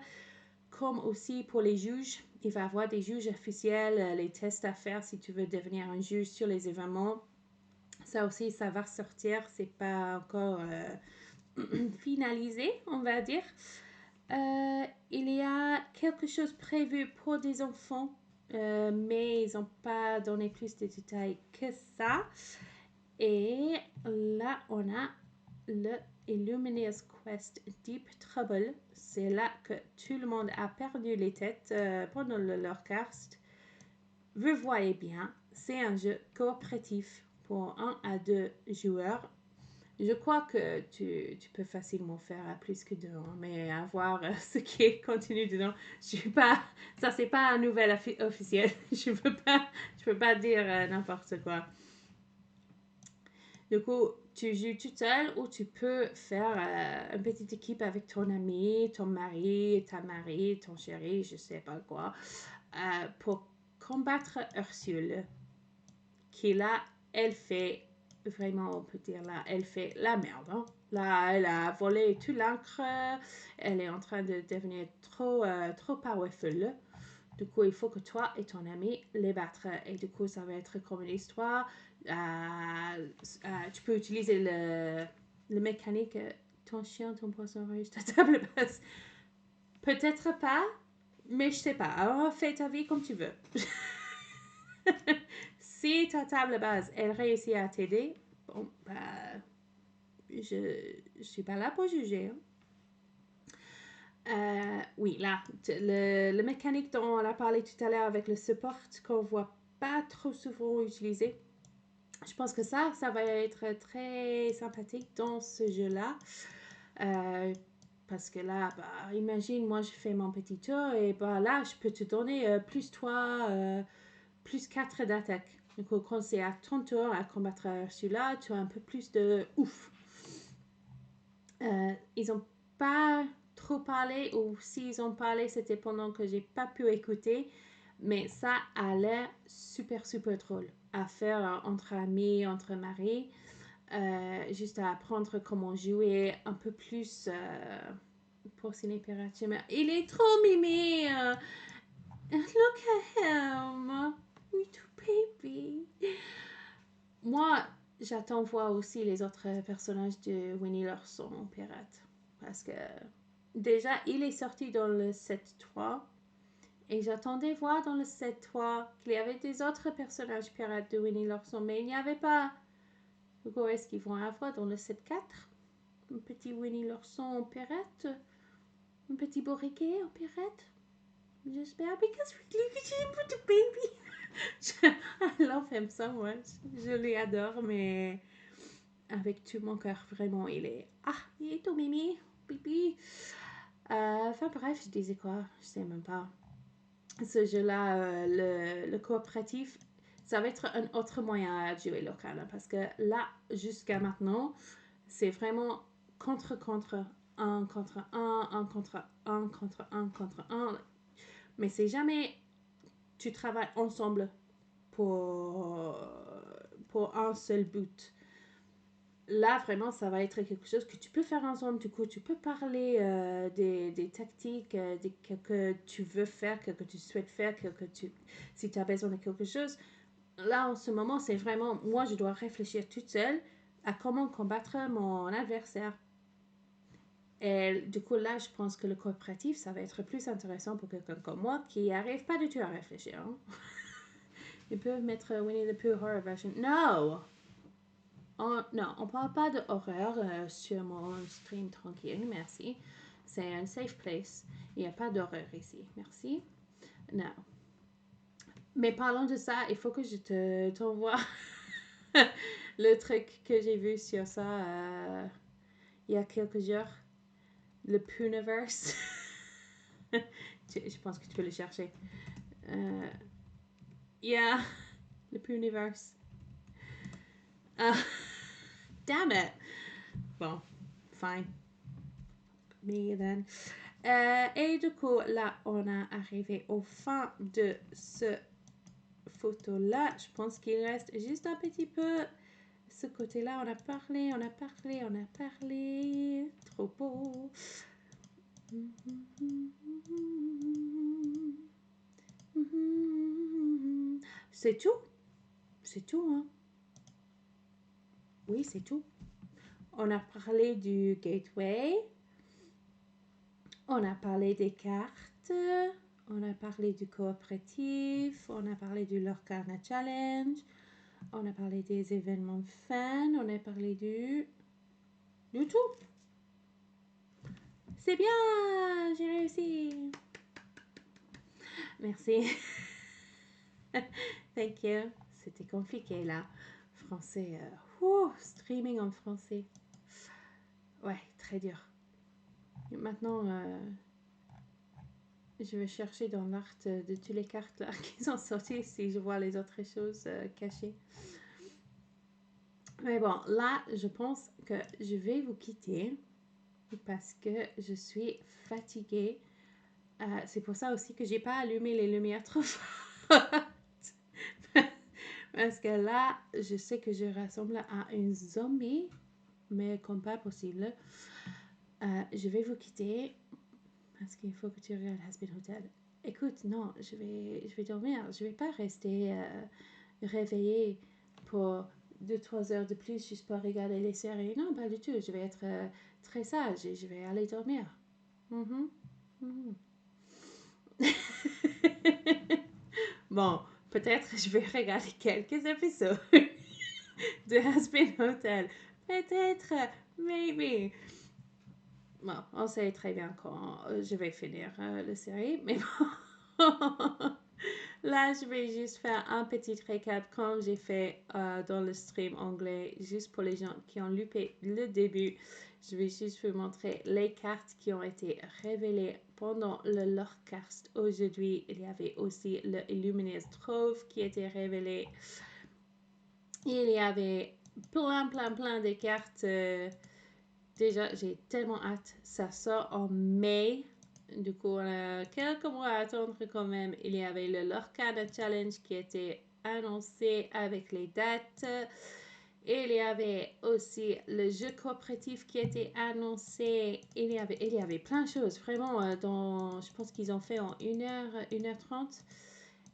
Comme aussi pour les juges, il va y avoir des juges officiels, les tests à faire si tu veux devenir un juge sur les événements. Ça aussi, ça va sortir. C'est pas encore finalisé, on va dire. Il y a quelque chose prévu pour des enfants, mais ils n'ont pas donné plus de détails que ça. Et là, on a le Illuminous Quest Deep Trouble. C'est là que tout le monde a perdu les têtes pendant leur cast. Vous voyez bien, c'est un jeu coopératif pour 1 à 2 joueurs. Je crois que tu peux facilement faire à plus que 2, hein, mais à voir ce qui est contenu dedans. Je suis pas, ça c'est pas un nouvel officiel. Je peux pas dire n'importe quoi. Du coup, tu joues toute seule ou tu peux faire une petite équipe avec ton ami, ton mari, ta mari, ton chéri, je sais pas quoi, pour combattre Ursule, qui là, elle fait vraiment, on peut dire là, elle fait la merde. Hein. Là, elle a volé tout l'encre, elle est en train de devenir trop powerful. Du coup, il faut que toi et ton ami les battre. Et du coup, ça va être comme une histoire. Tu peux utiliser le mécanique. Ton chien, ton poisson rouge, ta table basse. Peut-être pas, mais je sais pas. Alors, fais ta vie comme tu veux. Si ta table base, elle réussit à t'aider, bon, bah, je suis pas là pour juger. Hein. Oui, là, le mécanique dont on a parlé tout à l'heure avec le support qu'on voit pas trop souvent utilisé. Je pense que ça va être très sympathique dans ce jeu-là. Parce que là, bah, imagine, moi, je fais mon petit tour et bah, là, je peux te donner plus 3, plus 4 d'attaque. Donc, quand c'est à ton tour à combattre celui-là, tu as un peu plus de ouf. Ils n'ont pas trop parlé, ou s'ils ont parlé, c'était pendant que j'ai pas pu écouter. Mais ça a l'air super drôle à faire entre amis, entre maris. Juste à apprendre comment jouer un peu plus pour Ciné Pirate. Il est trop mimi. Look at him. Little baby. Moi, j'attends voir aussi les autres personnages de Winnie l'ourson pirate. Parce que déjà, il est sorti dans le 7.3. Et j'attendais voir dans le 7.3 qu'il y avait des autres personnages pirates de Winnie l'ourson. Mais il n'y avait pas. Donc, est-ce qu'ils vont avoir dans le 7.4 un petit Winnie l'ourson en pirate? Un petit Boriquet en pirate? J'espère. Because we put the baby. I love him so much. Je l'adore, mais avec tout mon cœur, vraiment, il est tout mimi, pipi. Enfin bref, je disais quoi? Je sais même pas. Ce jeu-là, le coopératif, ça va être un autre moyen à jouer local. Parce que là, jusqu'à maintenant, c'est vraiment contre, un contre un contre un contre un contre un. Mais c'est jamais tu travailles ensemble pour, pour un seul but. Là, vraiment, ça va être quelque chose que tu peux faire ensemble. Du coup, tu peux parler des tactiques, que tu veux faire, que tu souhaites faire, si tu as besoin de quelque chose. Là, en ce moment, c'est vraiment, moi, je dois réfléchir toute seule à comment combattre mon adversaire. Et du coup, là, je pense que le coopératif, ça va être plus intéressant pour quelqu'un comme moi qui n'arrive pas du tout à réfléchir. Hein. Ils peuvent mettre Winnie the Pooh Horror Version. Non! Non, on parle pas de horreur sur mon stream tranquille, merci. C'est un safe place. Il n'y a pas d'horreur ici, merci. Non. Mais parlons de ça, il faut que je t'envoie le truc que j'ai vu sur ça il y a quelques jours. Le Pooniverse. Je pense que tu peux le chercher. Yeah, le Pooniverse. Damn it. Bon, fine. Me then. Et du coup, là, on a arrivé au fin de ce photo-là. Je pense qu'il reste juste un petit peu. Ce côté-là, on a parlé. Trop beau. C'est tout. C'est tout, hein. Oui, c'est tout. On a parlé du gateway. On a parlé des cartes. On a parlé du coopératif. On a parlé du Lorcana Challenge. On a parlé des événements de fans. On a parlé du tout. C'est bien, j'ai réussi. Merci. Thank you. C'était compliqué là. Français. Streaming en français. Ouais, très dur. Et maintenant, je vais chercher dans l'art de toutes les cartes là, qui sont sorties si je vois les autres choses cachées. Mais bon, là, je pense que je vais vous quitter parce que je suis fatiguée. C'est pour ça aussi que j'ai pas allumé les lumières trop fortes. Parce que là, je sais que je ressemble à une zombie, mais comme pas possible. Je vais vous quitter parce qu'il faut que tu regardes Hazbin Hotel. Écoute, non, je vais dormir. Je vais pas rester réveillée pour 2-3 heures de plus juste pour regarder les séries. Non, pas du tout. Je vais être très sage et je vais aller dormir. Bon, peut-être je vais regarder quelques épisodes de Hazbin Hotel. Peut-être, maybe. Bon, on sait très bien quand je vais finir la série, mais bon. Là, je vais juste faire un petit récap comme j'ai fait dans le stream anglais, juste pour les gens qui ont loupé le début. Je vais juste vous montrer les cartes qui ont été révélées pendant le Lorecast aujourd'hui. Il y avait aussi le Illuminated Trove qui était révélé. Il y avait plein de cartes. Déjà, j'ai tellement hâte. Ça sort en mai. Du coup, on a quelques mois à attendre quand même. Il y avait le Lorcana Challenge qui était annoncé avec les dates. Il y avait aussi le jeu coopératif qui était annoncé. Il y avait plein de choses. Vraiment, je pense qu'ils ont fait en 1h, 1h30.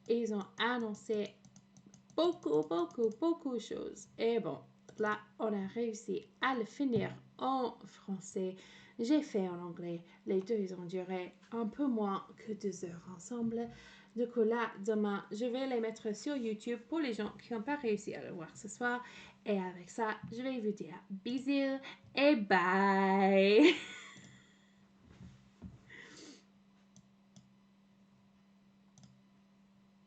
Et ils ont annoncé beaucoup de choses. Et bon, là, on a réussi à le finir en français. J'ai fait en anglais. Les deux, ils ont duré un peu moins que 2 heures ensemble. Du coup, là, demain, je vais les mettre sur YouTube pour les gens qui n'ont pas réussi à le voir ce soir. Et avec ça, je vais vous dire bisous et bye